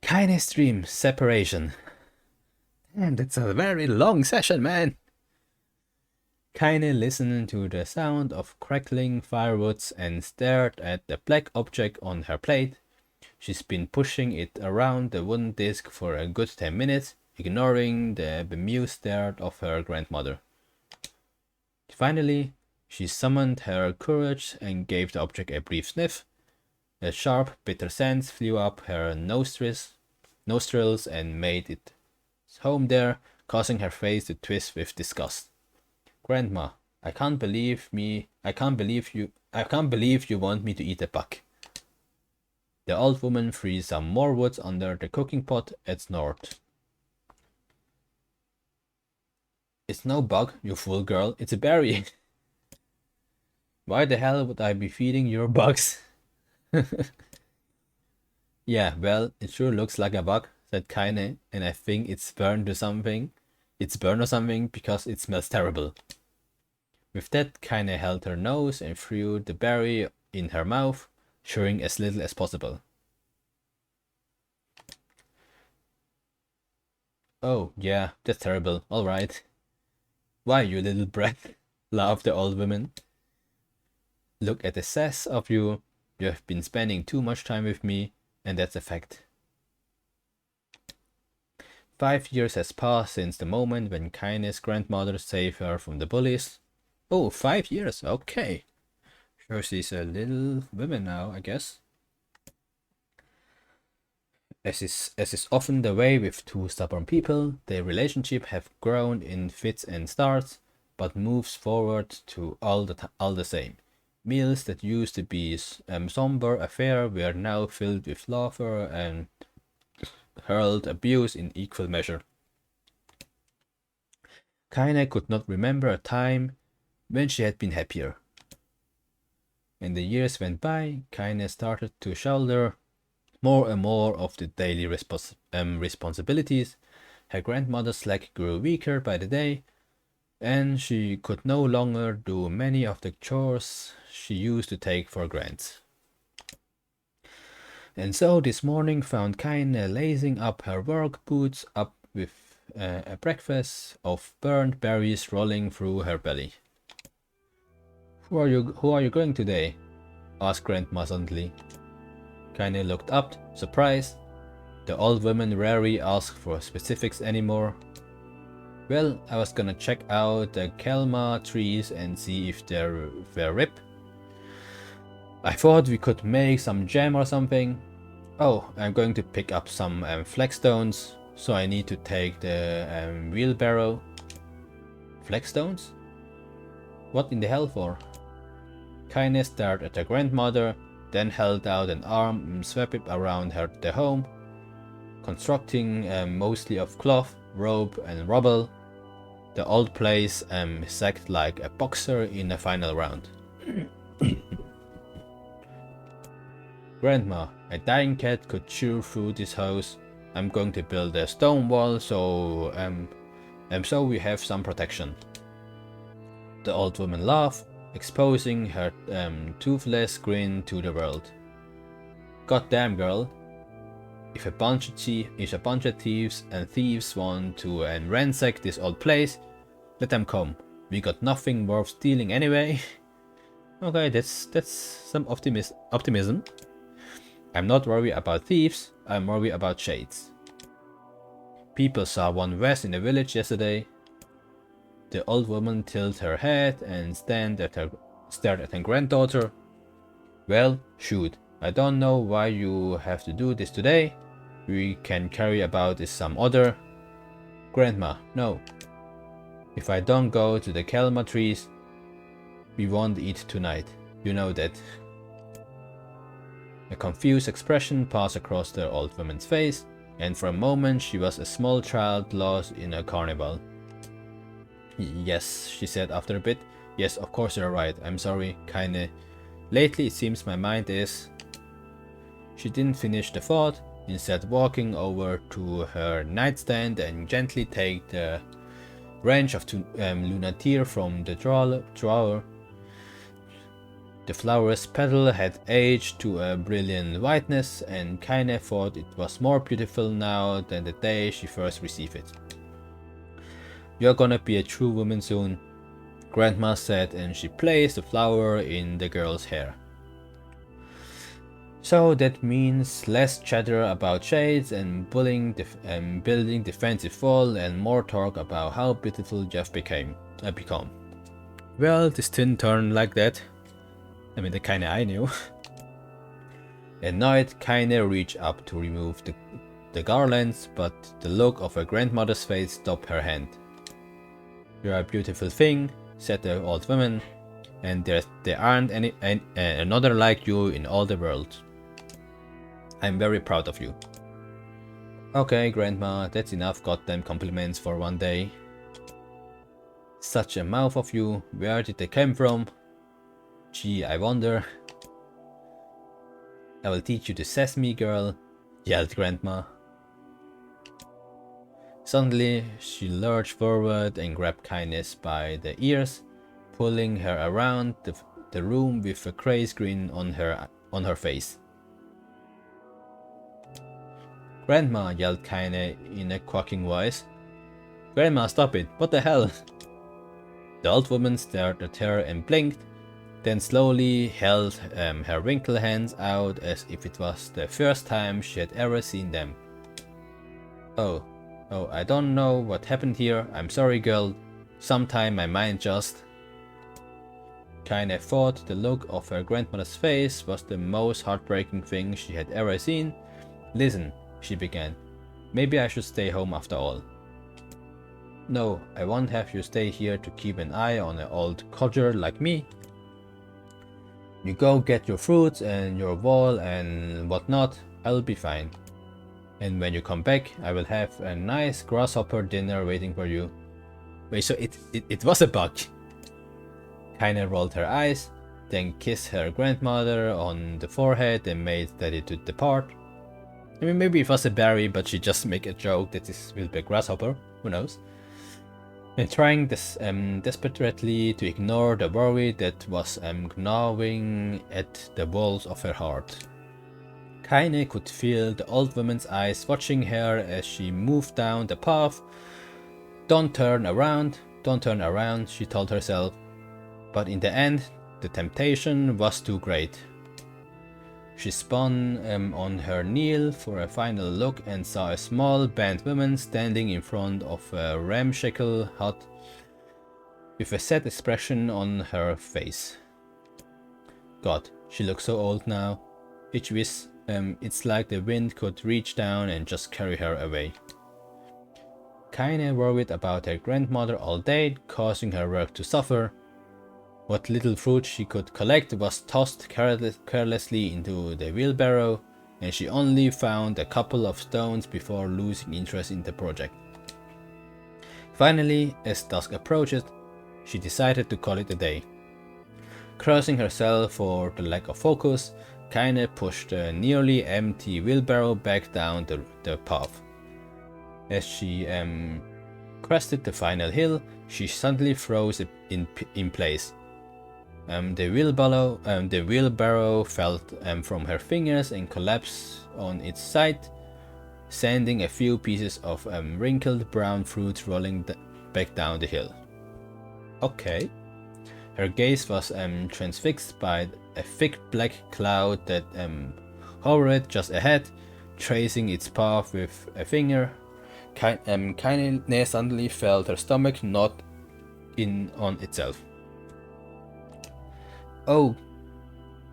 Kainé stream separation. Damn, that's a very long session, man. Kainé listened to the sound of crackling firewoods and stared at the black object on her plate. She's been pushing it around the wooden disc for a good 10 minutes, ignoring the bemused stare of her grandmother. Finally, she summoned her courage and gave the object a brief sniff. A sharp, bitter scent flew up her nostrils and made it home there, causing her face to twist with disgust. Grandma, I can't believe you want me to eat a bug. The old woman threw some more wood under the cooking pot and snored. It's no bug, you fool girl, it's a berry. Why the hell would I be feeding your bugs? Yeah, well, it sure looks like a bug, said Kainé, and I think it's burned or something. It's burned or something because it smells terrible. With that, Kainé held her nose and threw the berry in her mouth, chewing as little as possible. Oh, yeah, that's terrible, alright. Why, you little brat, laughed the old woman. Look at the sass of you. You have been spending too much time with me, and that's a fact. 5 years has passed since the moment when Kainé's grandmother saved her from the bullies. Oh, 5 years, okay. Sure, she's a little woman now, I guess. As is often the way with two stubborn people, their relationship have grown in fits and starts, but moves forward to all the same. Meals that used to be somber affair were now filled with laughter and hurled abuse in equal measure. Kainé could not remember a time when she had been happier. And the years went by, Kainé started to shoulder more and more of the daily responsibilities. Her grandmother's leg grew weaker by the day, and she could no longer do many of the chores she used to take for granted. And so this morning found Kainé lacing up her work boots up with a breakfast of burnt berries rolling through her belly. Who are you going today? Asked Grandma suddenly. Kainé looked up, surprised. The old woman rarely asked for specifics anymore. Well, I was gonna check out the Kelma trees and see if they were ripe. I thought we could make some jam or something. Oh, I'm going to pick up some flagstones, so I need to take the wheelbarrow. Flagstones? What in the hell for? Kainé stared at her grandmother, then held out an arm and swept it around the home, constructing mostly of cloth, rope and rubble. The old place sagged like a boxer in a final round. Grandma, a dying cat could chew through this house. I'm going to build a stone wall so we have some protection. The old woman laughed, exposing her toothless grin to the world. God damn, girl. If a bunch of thieves want to ransack this old place, let them come. We got nothing worth stealing anyway. Okay, that's some optimism. I'm not worried about thieves, I'm worried about shades. People saw one West in the village yesterday. The old woman tilted her head and stared at her granddaughter. Well, shoot, I don't know why you have to do this today. We can carry about this some other. Grandma, no. If I don't go to the Kelma trees, we won't eat tonight. You know that. A confused expression passed across the old woman's face, and for a moment she was a small child lost in a carnival. Yes, she said after a bit. Yes, of course you're right. I'm sorry, Kainé. Lately it seems my mind is... She didn't finish the thought, instead walking over to her nightstand and gently take the wrench of Lunateer from the drawer. The flower's petal had aged to a brilliant whiteness, and Kainé thought it was more beautiful now than the day she first received it. "You're gonna be a true woman soon," Grandma said, and she placed the flower in the girl's hair. "So that means less chatter about shades and building defensive wall, and more talk about how beautiful Jeff become. Well, this didn't turn like that. I mean, the Kainé I knew." Annoyed, Kainé reached up to remove the garlands, but the look of her grandmother's face stopped her hand. "You're a beautiful thing," said the old woman, "and there aren't another like you in all the world. I'm very proud of you." "Okay, Grandma, that's enough goddamn compliments for one day." "Such a mouth of you, where did they come from? Gee, I wonder." "I will teach you to sesame, girl," yelled Grandma. Suddenly, she lurched forward and grabbed Kainé by the ears, pulling her around the room with a crazy grin on her face. "Grandma," yelled Kainé in a quaking voice. "Grandma, stop it! What the hell?" The old woman stared at her and blinked, then slowly held her wrinkled hands out as if it was the first time she had ever seen them. Oh, I don't know what happened here. I'm sorry, girl. Sometime my mind just..." Kainé thought the look of her grandmother's face was the most heartbreaking thing she had ever seen. "Listen," she began. "Maybe I should stay home after all." "No, I won't have you stay here to keep an eye on an old codger like me. You go get your fruits and your wall and whatnot. I'll be fine. And when you come back, I will have a nice grasshopper dinner waiting for you." Wait, so it was a bug? Kainé rolled her eyes, then kissed her grandmother on the forehead and made Daddy to depart. I mean, maybe it was a berry, but she just make a joke that this will be a grasshopper. Who knows? And trying desperately to ignore the worry that was gnawing at the walls of her heart. Kainé could feel the old woman's eyes watching her as she moved down the path. Don't turn around, she told herself. But in the end, the temptation was too great. She spun on her knee for a final look and saw a small bent woman standing in front of a ramshackle hut with a sad expression on her face. God, she looks so old now. It's like the wind could reach down and just carry her away. Kainé worried about her grandmother all day, causing her work to suffer. What little fruit she could collect was tossed carelessly into the wheelbarrow, and she only found a couple of stones before losing interest in the project. Finally, as dusk approached, she decided to call it a day. Cursing herself for the lack of focus, Kainé pushed the nearly empty wheelbarrow back down the path. As she crested the final hill, she suddenly froze in place. The wheelbarrow fell from her fingers and collapsed on its side, sending a few pieces of wrinkled brown fruit rolling back down the hill. Okay. Her gaze was transfixed by a thick black cloud that hovered just ahead, tracing its path with a finger. Kainé suddenly felt her stomach knot in on itself. Oh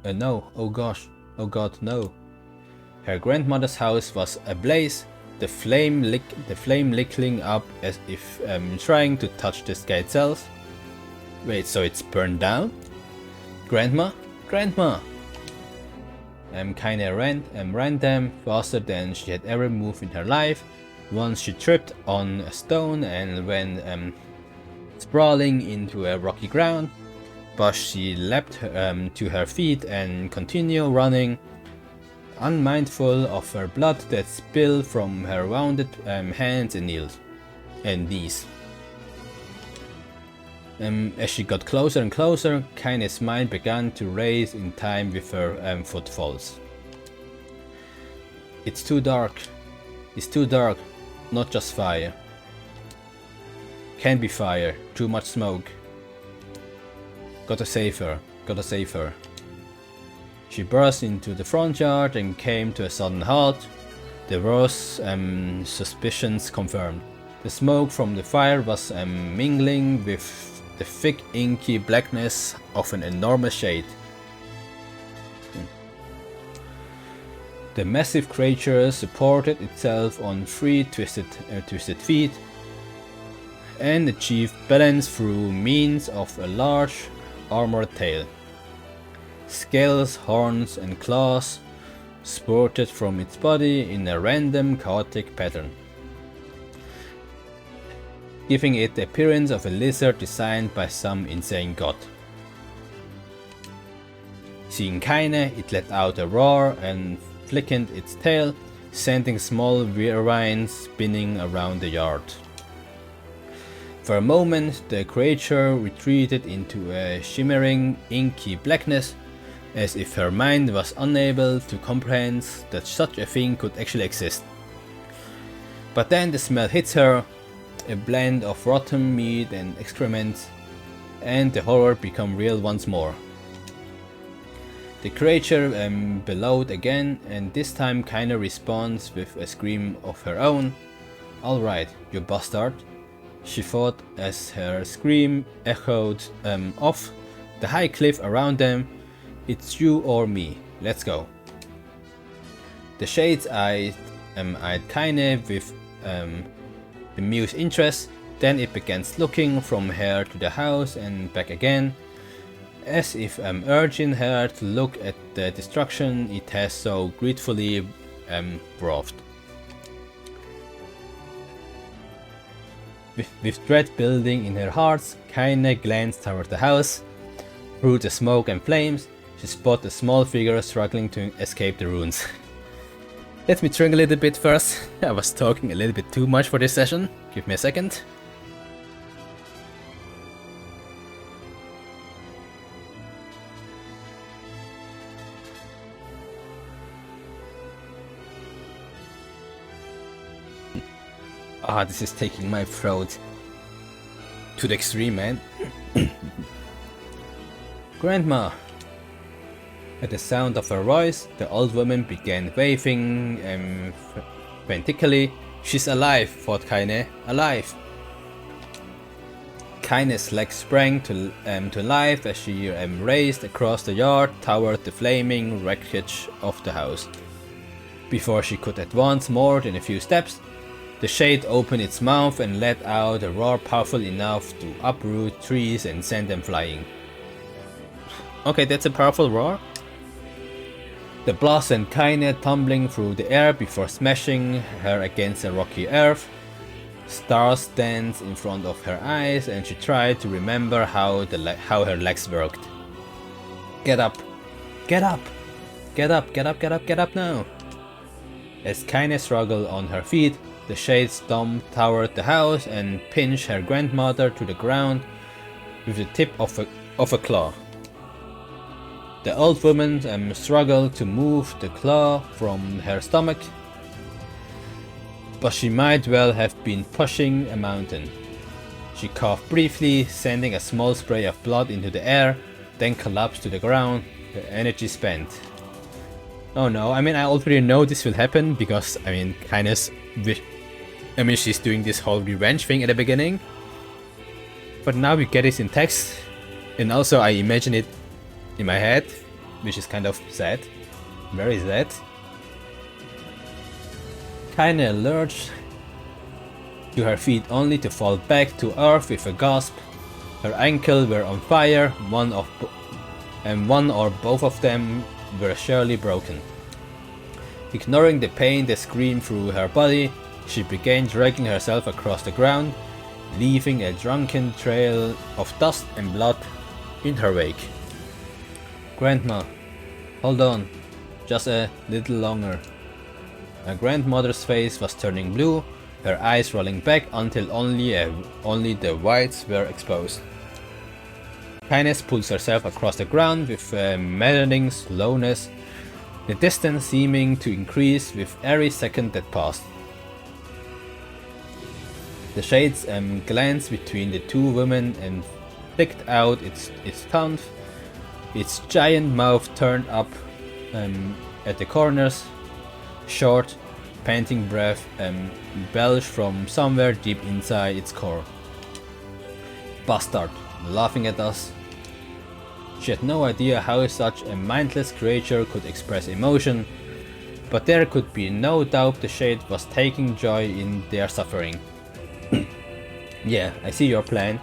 no, oh gosh, oh god, no. Her grandmother's house was ablaze, the flame lickling up as if trying to touch the sky itself. Wait, so it's burned down? Grandma? Kainé ran them faster than she had ever moved in her life. Once she tripped on a stone and went sprawling into a rocky ground, but she leapt to her feet and continued running, unmindful of her blood that spilled from her wounded hands and knees. As she got closer and closer, Kainé's mind began to race in time with her footfalls. It's too dark. It's too dark. Not just fire. Can't be fire. Too much smoke. Gotta save her. Gotta save her. She burst into the front yard and came to a sudden halt. The worst suspicions confirmed. The smoke from the fire was mingling with the thick inky blackness of an enormous shade. The massive creature supported itself on three twisted feet and achieved balance through means of a large armored tail. Scales, horns and claws spurted from its body in a random chaotic pattern, giving it the appearance of a lizard designed by some insane god. Seeing Kainé, it let out a roar and flickened its tail, sending small whirlwinds spinning around the yard. For a moment, the creature retreated into a shimmering, inky blackness, as if her mind was unable to comprehend that such a thing could actually exist. But then the smell hits her, a blend of rotten meat and excrement, and the horror becomes real once more. The creature bellowed again, and this time Kainé responds with a scream of her own. "Alright, you bastard," she thought as her scream echoed off the high cliff around them. "It's you or me, let's go." The shades eyed Kainé with bemused interest, then it began looking from her to the house and back again, as if urging her to look at the destruction it has so gratefully wrought. With dread building in her heart, Kainé glanced toward the house. Through the smoke and flames, she spotted a small figure struggling to escape the ruins. Let me drink a little bit first. I was talking a little bit too much for this session. Give me a second. This is taking my throat to the extreme, man. Grandma! At the sound of her voice, the old woman began waving frantically. "She's alive," thought Kainé. "Alive!" Kainé's legs sprang to life as she raced across the yard toward the flaming wreckage of the house. Before she could advance more than a few steps, the shade opened its mouth and let out a roar powerful enough to uproot trees and send them flying. Okay, that's a powerful roar. The blast sent Kainé tumbling through the air before smashing her against the rocky earth. Stars danced in front of her eyes and she tried to remember how her legs worked. Get up! Get up! Get up! Get up! Get up! Get up now! As Kainé struggled on her feet, the shade stomped toward the house and pinched her grandmother to the ground with the tip of a claw. The old woman struggled to move the claw from her stomach, but she might well have been pushing a mountain. She coughed briefly, sending a small spray of blood into the air, then collapsed to the ground, her energy spent. Oh no, I mean I already know this will happen because she's doing this whole revenge thing at the beginning. But now we get it in text, and also I imagine it in my head, which is kind of sad. Very sad. Kainé lurched to her feet only to fall back to earth with a gasp. Her ankles were on fire, one or both of them were surely broken. Ignoring the pain that screamed through her body, she began dragging herself across the ground, leaving a drunken trail of dust and blood in her wake. Grandma, hold on, just a little longer. Her grandmother's face was turning blue, her eyes rolling back until only the whites were exposed. Kainé pulls herself across the ground with maddening slowness, the distance seeming to increase with every second that passed. The shades glanced between the two women and flicked out its tongue. Its giant mouth turned up at the corners. Short, panting breath belched from somewhere deep inside its core. Bastard, laughing at us. She had no idea how such a mindless creature could express emotion, but there could be no doubt the shade was taking joy in their suffering. Yeah, I see your plan.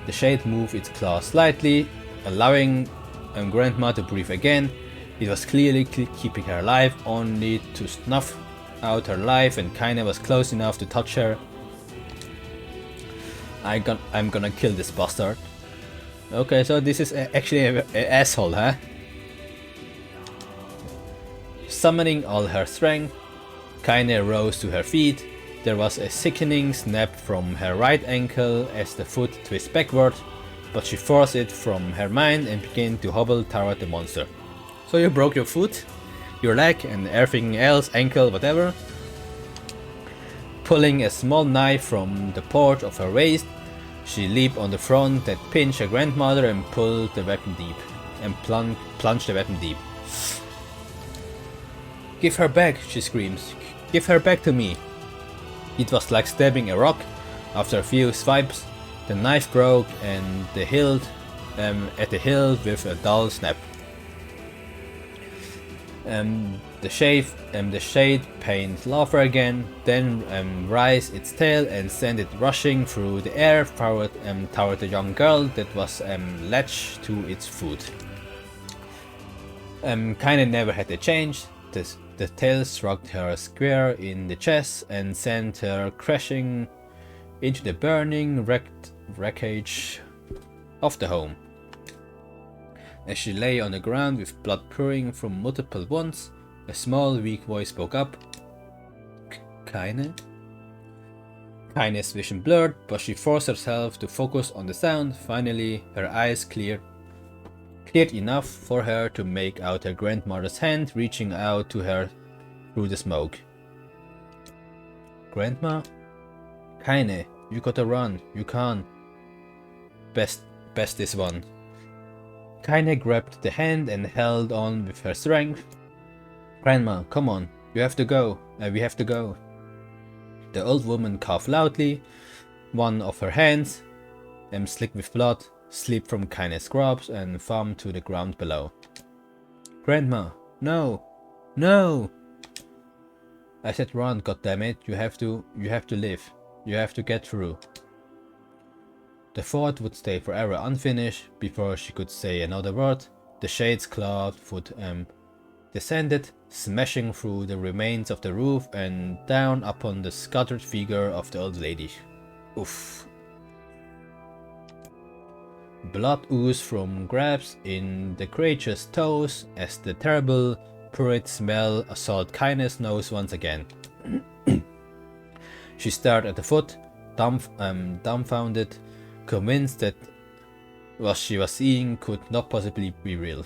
The shade moved its claws slightly, allowing Grandma to breathe again. It was clearly keeping her alive, only to snuff out her life, and Kainé was close enough to touch her. I'm gonna kill this bastard. Okay, so this is actually an asshole, huh? Summoning all her strength, Kainé rose to her feet. There was a sickening snap from her right ankle as the foot twisted backward, but she forced it from her mind and began to hobble toward the monster. So you broke your foot, your leg, and everything else, ankle, whatever. Pulling a small knife from the pouch of her waist, she leaped on the front that pinched her grandmother and pulled the weapon deep, and plunged the weapon deep. Give her back, she screams. Give her back to me. It was like stabbing a rock. After a few swipes, the knife broke and the hilt at the hilt with a dull snap. The shade pained laughter again, then raised its tail and sent it rushing through the air toward the young girl that was latched to its foot. Kainé never had a change. The tail struck her square in the chest and sent her crashing into the burning wreckage of the home. As she lay on the ground with blood pouring from multiple wounds, a small weak voice spoke up. Kainé? Kainé's vision blurred, but she forced herself to focus on the sound. Finally, her eyes cleared enough for her to make out her grandmother's hand reaching out to her through the smoke. Grandma? Kainé, you gotta run, you can't. Best this one. Kainé grabbed the hand and held on with her strength. Grandma, come on, you have to go, we have to go. The old woman coughed loudly. One of her hands, slick with blood, slipped from Kainé's grasp and thumbed to the ground below. Grandma, no, no! I said run, goddammit, you have to live, you have to get through. The thought would stay forever unfinished before she could say another word. The shade's clawed foot descended, smashing through the remains of the roof and down upon the scattered figure of the old lady. Oof. Blood oozed from grabs in the creature's toes as the terrible purid smell assaulted Kainé's nose once again. She stared at the foot, dumbfounded, convinced that what she was seeing could not possibly be real.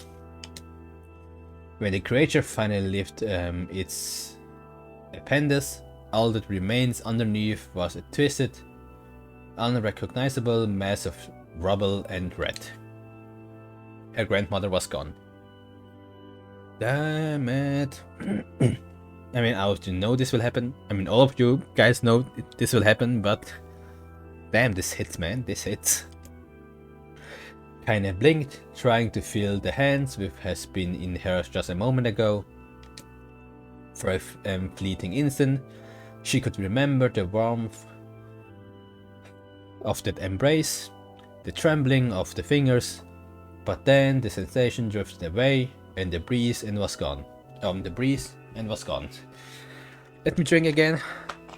When the creature finally lifted its appendix, all that remains underneath was a twisted, unrecognizable mass of rubble and red. Her grandmother was gone. Damn it. I mean, I also know this will happen. I mean, all of you guys know this will happen, but damn, this hits, man, this hits. Kainé blinked, trying to feel the hands which has been in hers just a moment ago. For a fleeting instant, she could remember the warmth of that embrace, the trembling of the fingers, but then the sensation drifted away and the breeze and was gone. Let me drink again.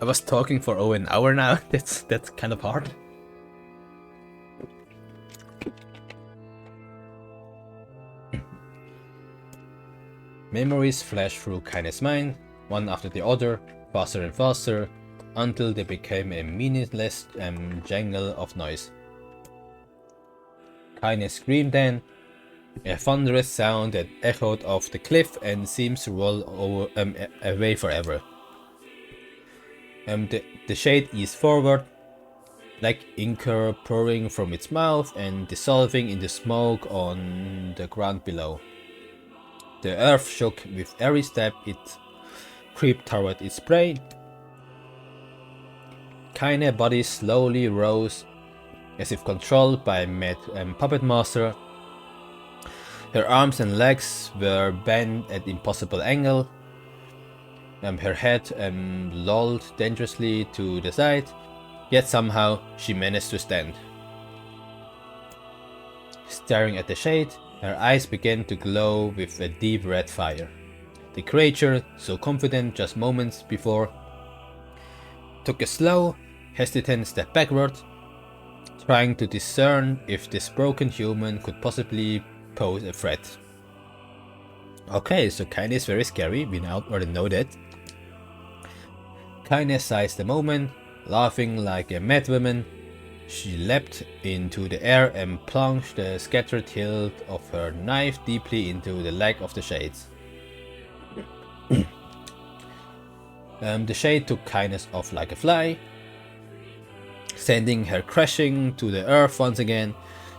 I was talking for over an hour now. That's kind of hard. Memories flashed through Kainé's mind, one after the other, faster and faster, until they became a meaningless jangle of noise. Kainé screamed then, a thunderous sound that echoed off the cliff and seems to roll away forever. The shade eased forward, black ichor pouring from its mouth and dissolving in the smoke on the ground below. The earth shook with every step it crept toward its prey. Kainé's body slowly rose, as if controlled by a puppet master. Her arms and legs were bent at impossible angle. Her head lolled dangerously to the side, yet somehow she managed to stand. Staring at the shade, her eyes began to glow with a deep red fire. The creature, so confident just moments before, took a slow, hesitant step backward, trying to discern if this broken human could possibly pose a threat. Okay, so Kainé is very scary, we now already know that. Kainé seized the moment, laughing like a madwoman. She leapt into the air and plunged the scattered hilt of her knife deeply into the leg of the shades. The shade took Kainé off like a fly, sending her crashing to the earth once again.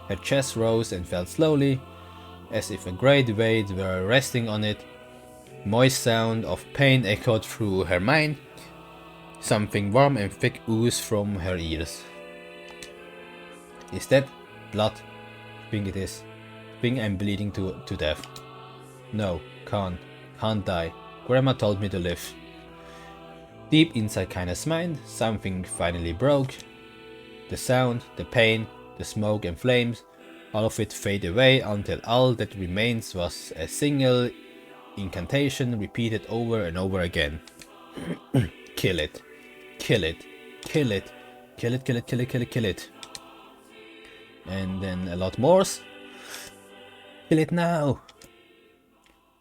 Her chest rose and fell slowly, as if a great weight were resting on it. Moist sound of pain echoed through her mind. Something warm and thick oozed from her ears. Is that blood? I think it is. I think I'm bleeding to death. No, can't die. Grandma told me to live. Deep inside Kainé's mind, something finally broke. The sound, the pain, the smoke and flames, all of it faded away until all that remains was a single incantation repeated over and over again. Kill it. Kill it. Kill it. Kill it, kill it, kill it, kill it, kill it. And then a lot more. Kill it now.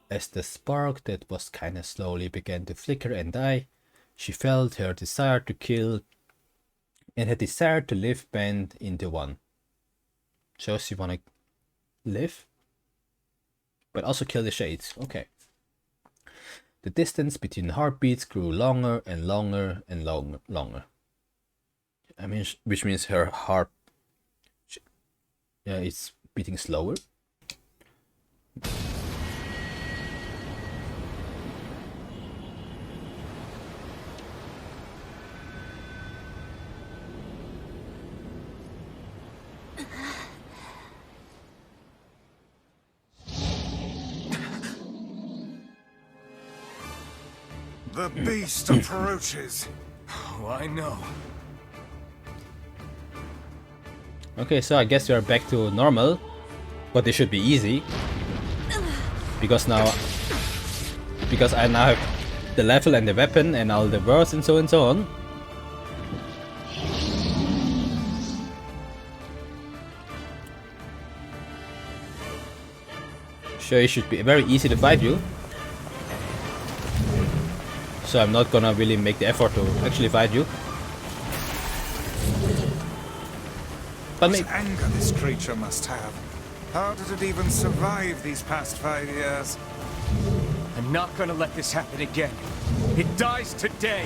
As the spark that was kinda slowly began to flicker and die, she felt her desire to kill and her desire to live bend into one. So she wanna live, but also kill the shades. Okay. The distance between heartbeats grew longer and longer and longer. I mean, which means her heart is beating slower. The beast approaches. Oh, I know. Okay, so I guess we are back to normal, but this should be easy because I now have the level and the weapon and all the words and so on. So it should be very easy to fight you. So I'm not gonna really make the effort to actually fight you. But What anger this creature must have. How did it even survive these past 5 years? I'm not gonna let this happen again. It dies today.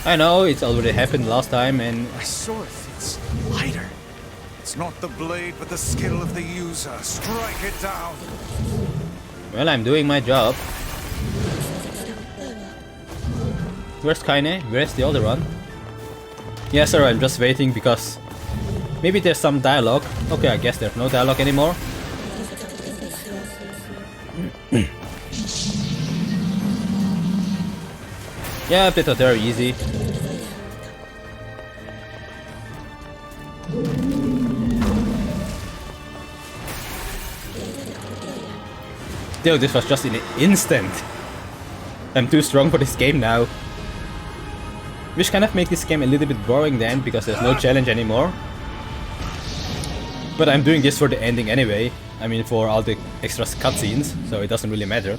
I know, it's already happened last time and... My sword fits lighter. It's not the blade, but the skill of the user. Strike it down. Well, I'm doing my job. Where's Kainé? Where's the other one? Yeah, sir, I'm just waiting because maybe there's some dialogue. Okay, I guess there's no dialogue anymore. Yeah, but they're easy. Dude, this was just in an instant. I'm too strong for this game now. Which kind of makes this game a little bit boring then, because there's no challenge anymore. But I'm doing this for the ending anyway. I mean, for all the extra cutscenes, so it doesn't really matter.